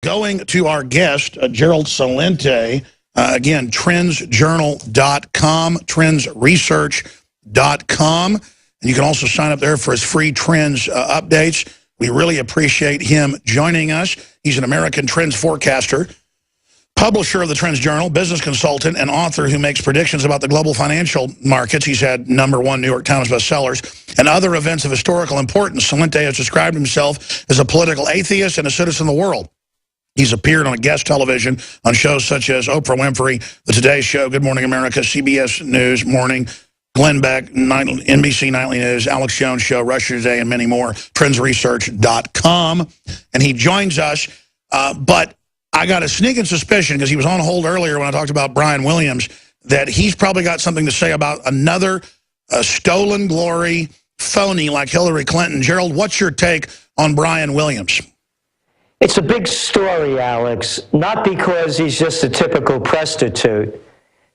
Going to our guest, Gerald Celente, again, trendsjournal.com, trendsresearch.com. And you can also sign up there for his free trends updates. We really appreciate him joining us. He's an American trends forecaster, publisher of the Trends Journal, business consultant, and author who makes predictions about the global financial markets. He's had #1 New York Times bestsellers and other events of historical importance. Celente has described himself as a political atheist and a citizen of the world. He's appeared on guest television on shows such as Oprah Winfrey, The Today Show, Good Morning America, CBS News Morning, Glenn Beck, NBC Nightly News, Alex Jones Show, Russia Today, and many more, trendsresearch.com. And he joins us, but I got a sneaking suspicion, because he was on hold earlier when I talked about Brian Williams, that he's probably got something to say about another stolen glory phony like Hillary Clinton. Gerald, what's your take on Brian Williams? It's a big story, Alex, not because he's just a typical prostitute,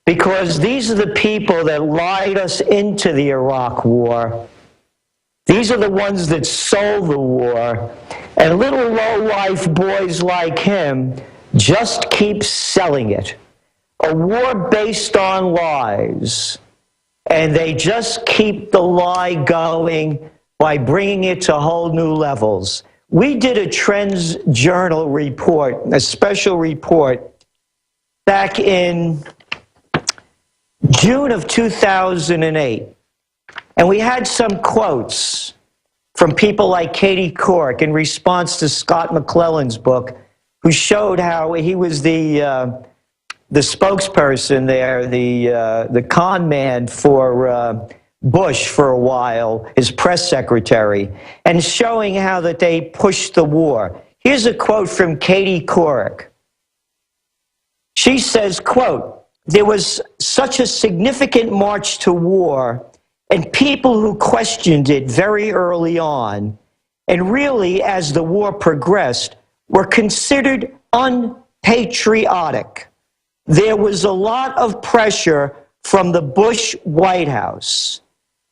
because these are the people that lied us into the Iraq War. These are the ones that sold the war, and little low-life boys like him just keep selling it. A war based on lies, and they just keep the lie going by bringing it to whole new levels. We did a Trends Journal report, a special report, back in June of 2008. And we had some quotes from people like Katie Couric in response to Scott McClellan's book, who showed how he was the spokesperson there, the con man for Bush for a while, his press secretary, and showing how that they pushed the war. Here's a quote from Katie Couric. She says, quote, "There was such a significant march to war, and people who questioned it very early on, and really as the war progressed, were considered unpatriotic. There was a lot of pressure from the Bush White House.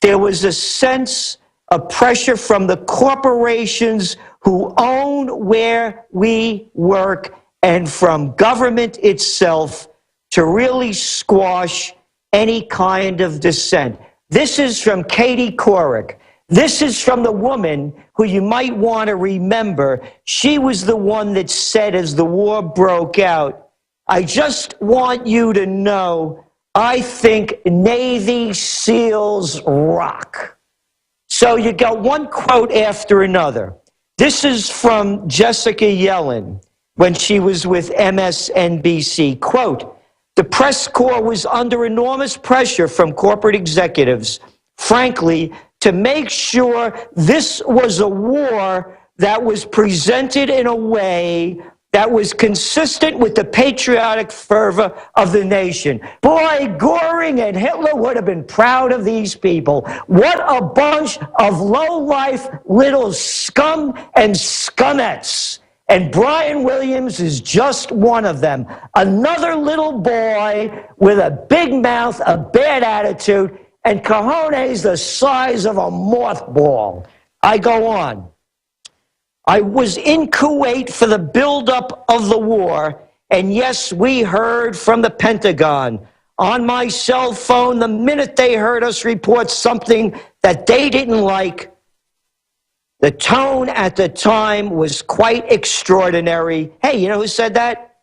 There was a sense of pressure from the corporations who own where we work and from government itself to really squash any kind of dissent." This is from Katie Couric. This is from the woman who you might want to remember. She was the one that said as the war broke out, "I just want you to know I think Navy SEALs rock." So you got one quote after another. This is from Jessica Yellen when she was with MSNBC. Quote, "The press corps was under enormous pressure from corporate executives, frankly, to make sure this was a war that was presented in a way that was consistent with the patriotic fervor of the nation." Boy, Goring and Hitler would have been proud of these people. What a bunch of low-life little scum and scumettes. And Brian Williams is just one of them. Another little boy with a big mouth, a bad attitude, and cojones the size of a mothball. I go on. "I was in Kuwait for the buildup of the war, and yes, we heard from the Pentagon on my cell phone the minute they heard us report something that they didn't like. The tone at the time was quite extraordinary." Hey, you know who said that?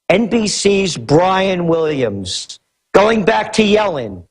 NBC's Brian Williams. Going back to Yellen.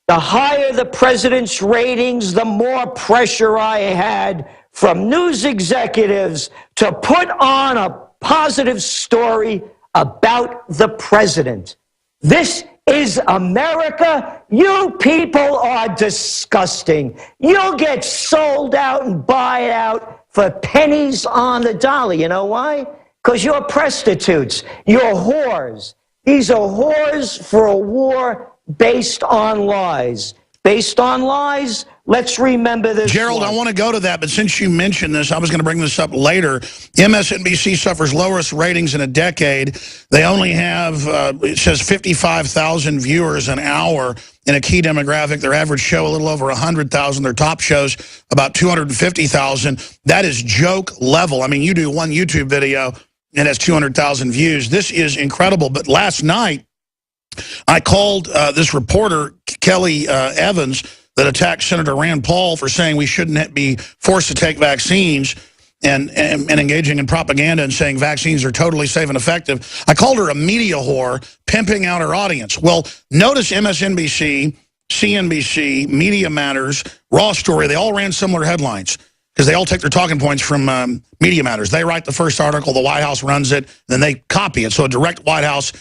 "The higher the president's ratings, the more pressure I had from news executives to put on a positive story about the president. This is America. You people are disgusting. You'll get sold out and buy out for pennies on the dollar. You know why? Because you're prostitutes. You're whores. These are whores for a war based on lies. Based on lies, let's remember this. Gerald, I want to go to that, but since you mentioned this, I was going to bring this up later. MSNBC suffers lowest ratings in a decade. They only have, it says 55,000 viewers an hour in a key demographic. Their average show a little over 100,000. Their top shows about 250,000. That is joke level. I mean, you do one YouTube video It has 200,000 views. This is incredible. But last night, I called this reporter, Kelly Evans, that attacked Senator Rand Paul for saying we shouldn't be forced to take vaccines and engaging in propaganda and saying vaccines are totally safe and effective. I called her a media whore, pimping out her audience. Well, notice MSNBC, CNBC, Media Matters, Raw Story, they all ran similar headlines because they all take their talking points from Media Matters. They write the first article, the White House runs it, then they copy it. So a direct White House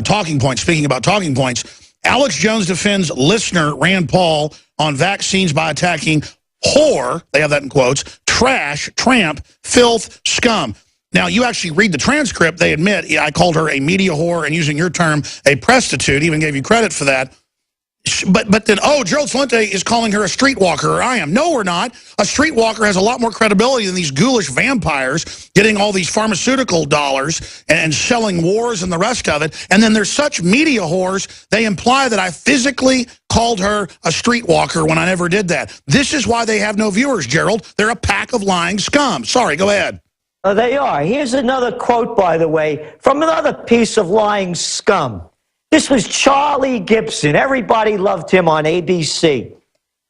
talking point. Speaking about talking points, Alex Jones defends listener Rand Paul on vaccines by attacking whore, they have that in quotes, trash, tramp, filth, scum. Now, you actually read the transcript, they admit, I called her a media whore and using your term, a prostitute, even gave you credit for that. But then, oh, Gerald Celente is calling her a streetwalker, or I am. No, we're not. A streetwalker has a lot more credibility than these ghoulish vampires getting all these pharmaceutical dollars and selling wars and the rest of it. And then there's such media whores, they imply that I physically called her a streetwalker when I never did that. This is why they have no viewers, Gerald. They're a pack of lying scum. Sorry, go ahead. They are. Here's another quote, by the way, from another piece of lying scum. This was Charlie Gibson. Everybody loved him on ABC.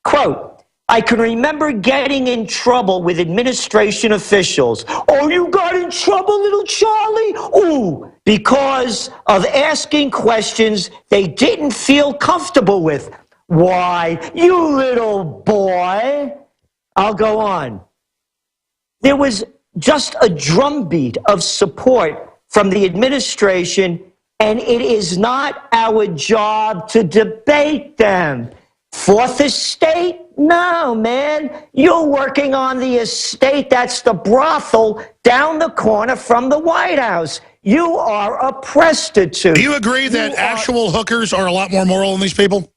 Quote, I can remember getting in trouble with administration officials. Oh, you got in trouble, little Charlie? Ooh, because of asking questions they didn't feel comfortable with. Why, you little boy. I'll go on. There was just a drumbeat of support from the administration, and it is not our job to debate them. Fourth estate? No, man. You're working on the estate. That's the brothel down the corner from the White House. You are a prostitute. Do you agree that actual hookers are a lot more moral than these people?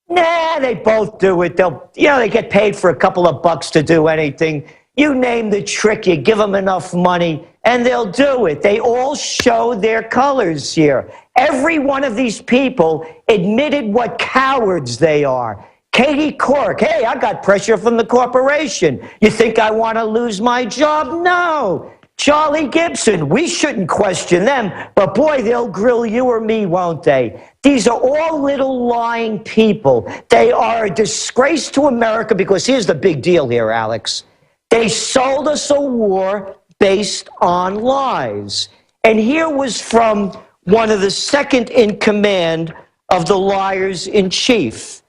Nah, they both do it. They get paid for a couple of bucks to do anything. You name the trick, you give them enough money, and they'll do it. They all show their colors here. Every one of these people admitted what cowards they are. Katie Couric, hey, I got pressure from the corporation. You think I want to lose my job? No. Charlie Gibson, we shouldn't question them, but boy, they'll grill you or me, won't they? These are all little lying people. They are a disgrace to America because here's the big deal here, Alex. They sold us a war based on lies. And here was from one of the second in command of the liars in chief.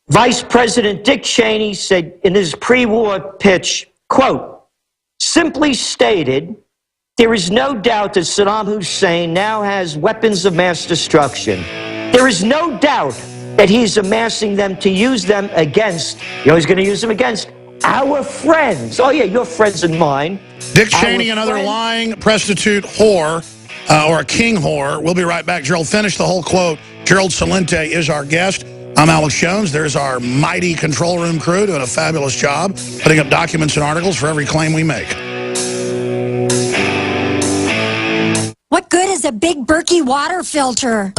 Vice President Dick Cheney said in his pre-war pitch, quote, simply stated, there is no doubt that Saddam Hussein now has weapons of mass destruction. There is no doubt that he's amassing them to use them against, he's going to use them against our friends. Oh, yeah, your friends and mine. Dick Cheney, another lying prostitute whore, or a king whore. We'll be right back. Gerald, finish the whole quote. Gerald Celente is our guest. I'm Alex Jones. There's our mighty control room crew doing a fabulous job, putting up documents and articles for every claim we make. What good is a Big Berkey water filter?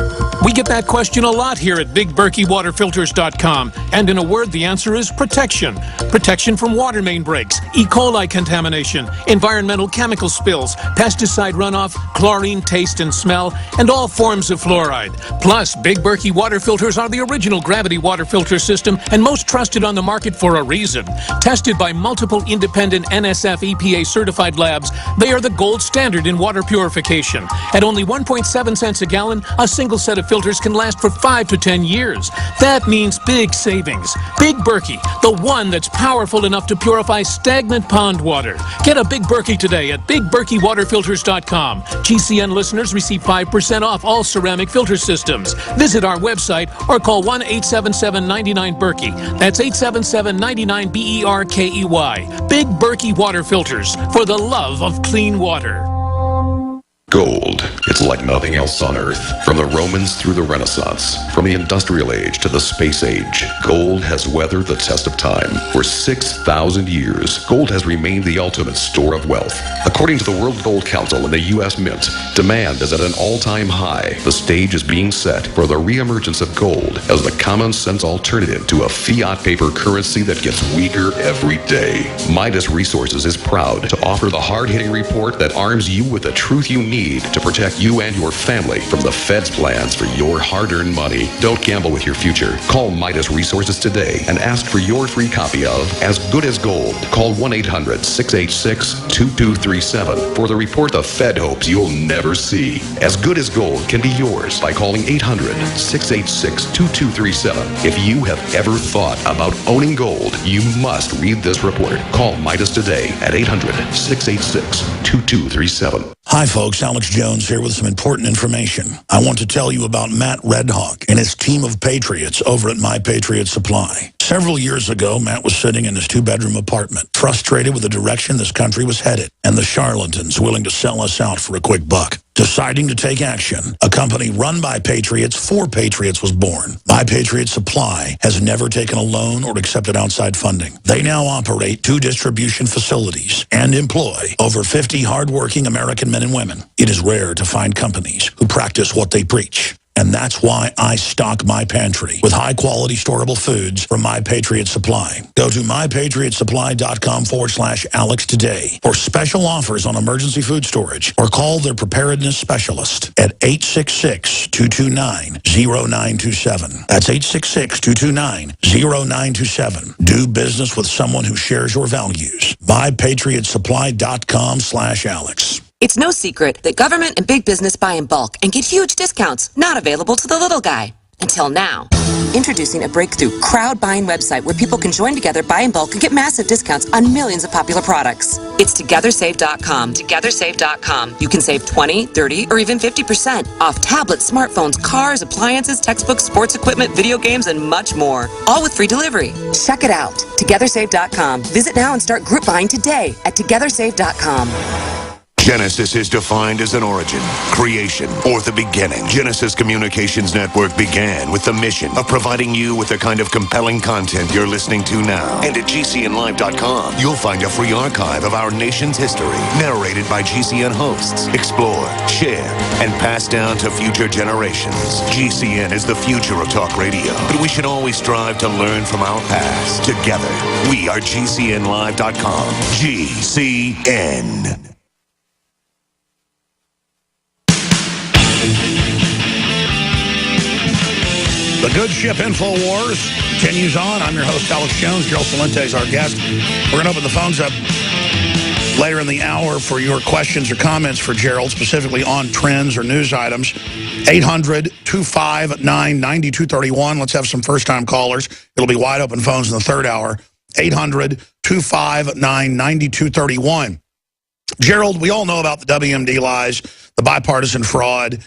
We get that question a lot here at BigBerkeyWaterFilters.com. And in a word, the answer is protection. Protection from water main breaks, E. coli contamination, environmental chemical spills, pesticide runoff, chlorine taste and smell, and all forms of fluoride. Plus, Big Berkey water filters are the original gravity water filter system and most trusted on the market for a reason. Tested by multiple independent NSF EPA certified labs, they are the gold standard in water purification. At only 1.7 cents a gallon, a single set of filters can last for 5 to 10 years. That means big savings. Big Berkey, the one that's powerful enough to purify stagnant pond water. Get a Big Berkey today at BigBerkeyWaterFilters.com. GCN listeners receive 5% off all ceramic filter systems. Visit our website or call 1-877-99-BERKEY. That's 877-99-BERKEY. Big Berkey Water Filters, for the love of clean water. Gold. It's like nothing else on Earth. From the Romans through the Renaissance, from the Industrial Age to the Space Age, gold has weathered the test of time. For 6,000 years, gold has remained the ultimate store of wealth. According to the World Gold Council and the U.S. Mint, demand is at an all-time high. The stage is being set for the reemergence of gold as the common-sense alternative to a fiat paper currency that gets weaker every day. Midas Resources is proud to offer the hard-hitting report that arms you with the truth you need to protect you and your family from the Fed's plans for your hard-earned money. Don't gamble with your future. Call Midas Resources today and ask for your free copy of As Good as Gold. Call 1-800-686-2237 for the report the Fed hopes you'll never see. As Good as Gold can be yours by calling 800-686-2237. If you have ever thought about owning gold, you must read this report. Call Midas today at 800-686-2237. Hi, folks. Alex Jones here with some important information. I want to tell you about Matt Redhawk and his team of patriots over at My Patriot Supply. Several years ago, Matt was sitting in his two-bedroom apartment, frustrated with the direction this country was headed and the charlatans willing to sell us out for a quick buck. Deciding to take action, a company run by patriots for patriots was born. My Patriot Supply has never taken a loan or accepted outside funding. They now operate 2 distribution facilities and employ over 50 hardworking American men and women. It is rare to find companies who practice what they preach. And that's why I stock my pantry with high-quality storable foods from My Patriot Supply. Go to mypatriotsupply.com/Alex today for special offers on emergency food storage, or call their preparedness specialist at 866-229-0927. That's 866-229-0927. Do business with someone who shares your values. mypatriotsupply.com/Alex. It's no secret that government and big business buy in bulk and get huge discounts not available to the little guy. Until now. Introducing a breakthrough crowd buying website where people can join together, buy in bulk, and get massive discounts on millions of popular products. It's TogetherSave.com. TogetherSave.com. You can save 20, 30, or even 50% off tablets, smartphones, cars, appliances, textbooks, sports equipment, video games, and much more. All with free delivery. Check it out. TogetherSave.com. Visit now and start group buying today at TogetherSave.com. Genesis is defined as an origin, creation, or the beginning. Genesis Communications Network began with the mission of providing you with the kind of compelling content you're listening to now. And at GCNlive.com, you'll find a free archive of our nation's history, narrated by GCN hosts, explored, shared, and passed down to future generations. GCN is the future of talk radio, but we should always strive to learn from our past. Together, we are GCNlive.com. GCN. The Good Ship InfoWars continues on. I'm your host, Alex Jones. Gerald Celente is our guest. We're going to open the phones up later in the hour for your questions or comments for Gerald, specifically on trends or news items. 800-259-9231. Let's have some first-time callers. It'll be wide open phones in the third hour. 800-259-9231. Gerald, we all know about the WMD lies, the bipartisan fraud.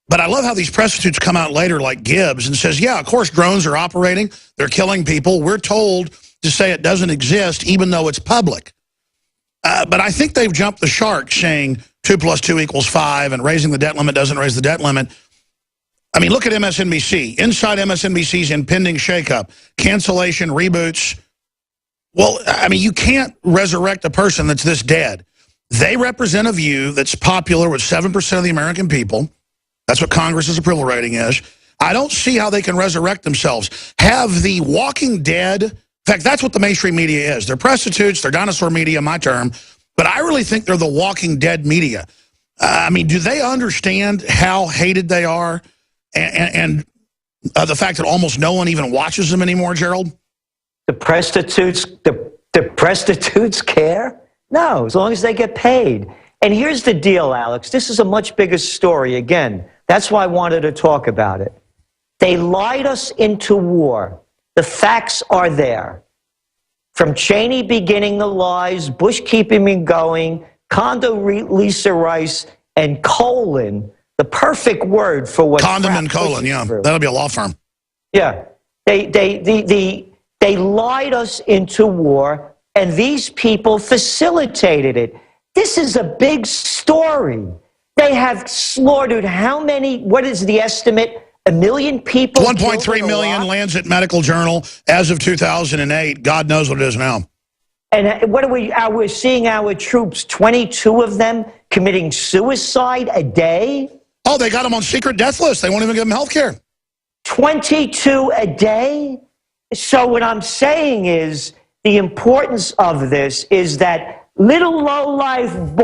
But I love how these prostitutes come out later, like Gibbs, and says, yeah, of course, drones are operating. They're killing people. We're told to say it doesn't exist, even though it's public. But I think they've jumped the shark, saying 2 + 2 = 5, and raising the debt limit doesn't raise the debt limit. I mean, look at MSNBC. Inside MSNBC's impending shakeup, cancellation, reboots. Well, I mean, you can't resurrect a person that's this dead. They represent a view that's popular with 7% of the American people. That's what Congress's approval rating is. I don't see how they can resurrect themselves. Have the Walking Dead, in fact, that's what the mainstream media is. They're prostitutes, they're dinosaur media, my term, but I really think they're the Walking Dead media. I mean, do they understand how hated they are and the fact that almost no one even watches them anymore, Gerald? The prostitutes care? No, as long as they get paid. And here's the deal, Alex. This is a much bigger story again. That's why I wanted to talk about it. They lied us into war. The facts are there. From Cheney beginning the lies, Bush keeping me going, Condoleezza Rice, and colon, the perfect word for what... Condom and colon, yeah. That'll be a law firm. Yeah. They lied us into war, and these people facilitated it. This is a big story. They have slaughtered how many? What is the estimate? 1 million people? 1.3 million, Lancet Medical Journal as of 2008. God knows what it is now. And what are we're seeing our troops, 22 of them, committing suicide a day? Oh, they got them on secret death lists. They won't even give them health care. 22 a day? So what I'm saying is the importance of this is that little low-life